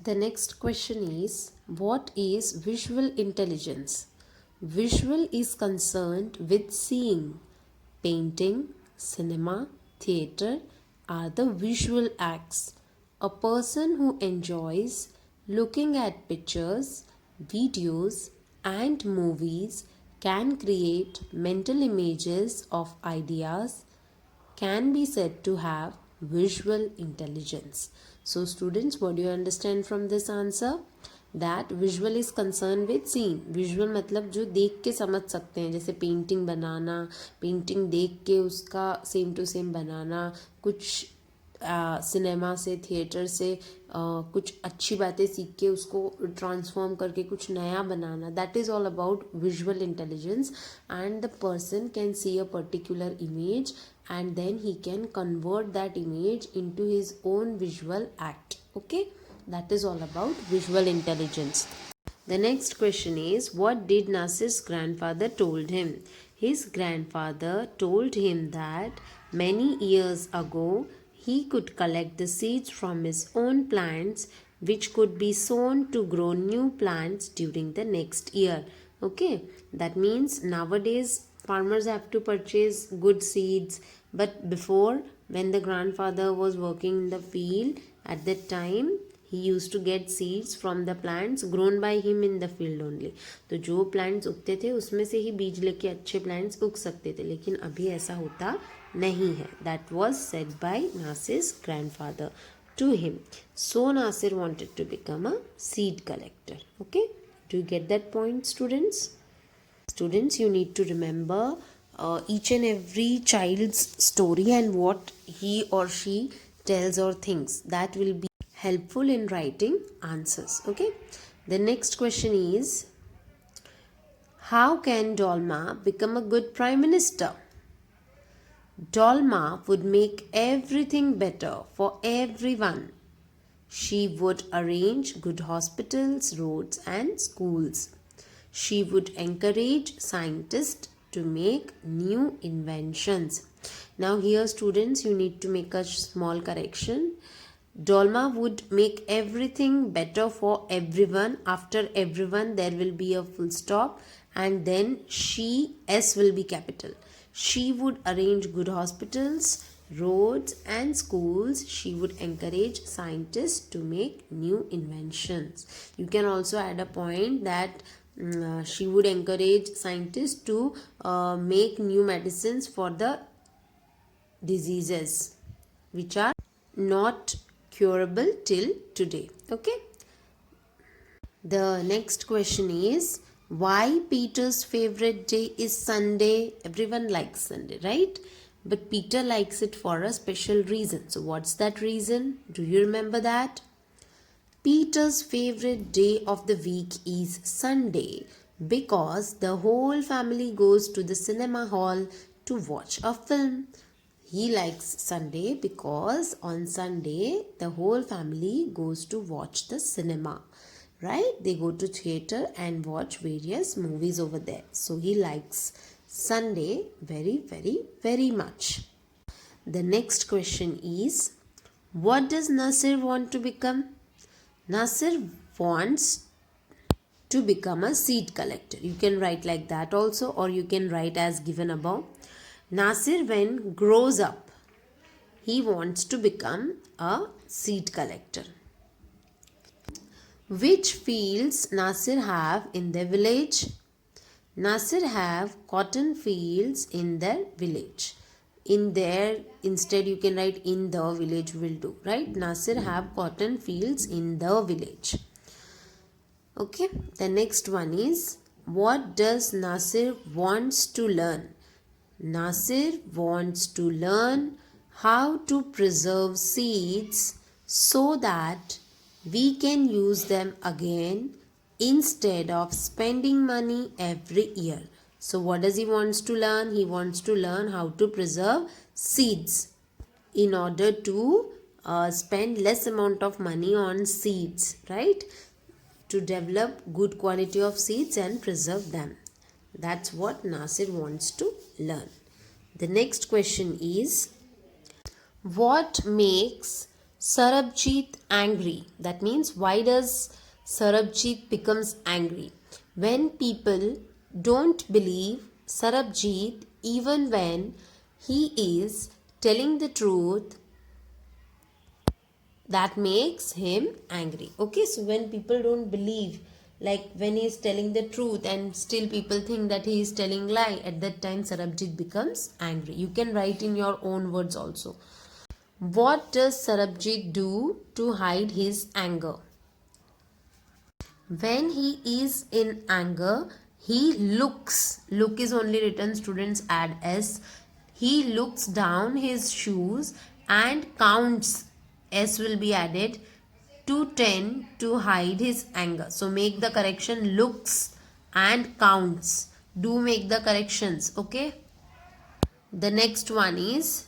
The next question is, what is visual intelligence? Visual is concerned with seeing. Painting, cinema, theatre are the visual acts. A person who enjoys looking at pictures, videos, and movies can create mental images of ideas can be said to have visual intelligence. So, students, what do you understand from this answer? That visual is concerned with seeing. Visual मतलब जो देख के समझ सकते हैं, जैसे painting बनाना, painting देख के उसका सेम टू सेम बनाना, कुछ सिनेमा से, थिएटर से कुछ अच्छी बातें सीख के उसको ट्रांसफॉर्म करके कुछ नया बनाना, that is all about visual intelligence. And the person can see a particular image and then he can convert that image into his own visual act. Okay, that is all about visual intelligence. The next question is, what did Nasir's grandfather told him? His grandfather told him that many years ago he could collect the seeds from his own plants which could be sown to grow new plants during the next year. Okay, that means nowadays farmers have to purchase good seeds, but before, when the grandfather was working in the field, at that time he used to get seeds from the plants grown by him in the field only. तो जो plants उगते थे उसमें से ही बीज लेके अच्छे plants उग सकते थे, लेकिन अभी ऐसा होता नहीं है. That was said by Nasir's grandfather to him. So Nasir wanted to become a seed collector. Okay, do you get that point, students? Students, you need to remember each and every child's story and what he or she tells or thinks. That will be helpful in writing answers. Okay, the next question is, how can Dolma become a good prime minister? Dolma would make everything better for everyone. She would arrange good hospitals, roads, and schools. She would encourage scientists to make new inventions. Now here, students, you need to make a small correction. Dolma would make everything better for everyone. After everyone there will be a full stop and then she, S will be capital. She would arrange good hospitals, roads and schools. She would encourage scientists to make new inventions. You can also add a point that she would encourage scientists to make new medicines for the diseases which are not curable till today. Okay, the next question is, why Peter's favorite day is Sunday? Everyone likes Sunday, right? But Peter likes it for a special reason. So what's that reason? Do you remember that? Peter's favorite day of the week is Sunday because the whole family goes to the cinema hall to watch a film. He likes Sunday because on Sunday the whole family goes to watch the cinema, right? They go to theater and watch various movies over there. So he likes Sunday very, very, very much. The next question is, what does Nasir want to become? Nasir wants to become a seed collector. You can write like that also, or you can write as given above. Nasir, when grows up, he wants to become a seed collector. Which fields Nasir have in their village? Nasir have cotton fields in their village. In there, instead you can write in the village will do, right? Nasir have cotton fields in the village. Okay, the next one is, what does Nasir wants to learn? Nasir wants to learn how to preserve seeds so that we can use them again instead of spending money every year. So what does he wants to learn? He wants to learn how to preserve seeds in order to spend less amount of money on seeds, right? To develop good quality of seeds and preserve them. That's what Nasir wants to learn. The next question is, what makes Sarabjit angry. That means why does Sarabjit becomes angry? When people don't believe Sarabjit even when he is telling the truth, that makes him angry. Okay, so when people don't believe, like when he is telling the truth and still people think that he is telling lie, at that time Sarabjit becomes angry. You can write in your own words also. What does Sarabjit do to hide his anger? When he is in anger, he looks. Look is only written, students add S. He looks down his shoes and counts. S will be added to 10 to hide his anger. So make the correction, looks and counts. Do make the corrections, okay? The next one is,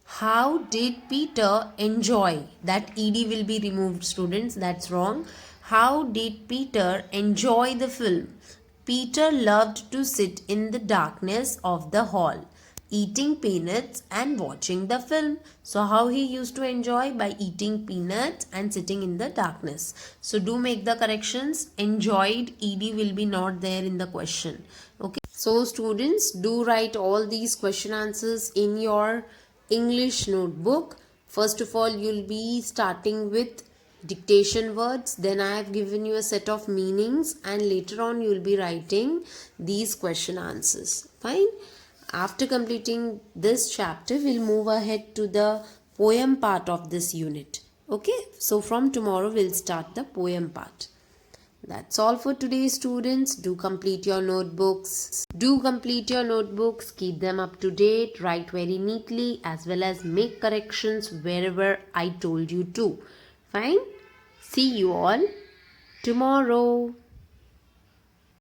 how did Peter enjoy? That ed will be removed, students. That's wrong. How did Peter enjoy the film? Peter loved to sit in the darkness of the hall, eating peanuts and watching the film. So how he used to enjoy? By eating peanuts and sitting in the darkness. So do make the corrections. Enjoyed ed will be not there in the question. Okay. So students, do write all these question answers in your English notebook. First of all, you'll be starting with dictation words. Then I have given you a set of meanings, and later on you'll be writing these question answers. Fine. After completing this chapter, we'll move ahead to the poem part of this unit. Okay. So from tomorrow, we'll start the poem part. That's all for today, students. Do complete your notebooks. Keep them up to date. Write very neatly as well as make corrections wherever I told you to. Fine? See you all tomorrow.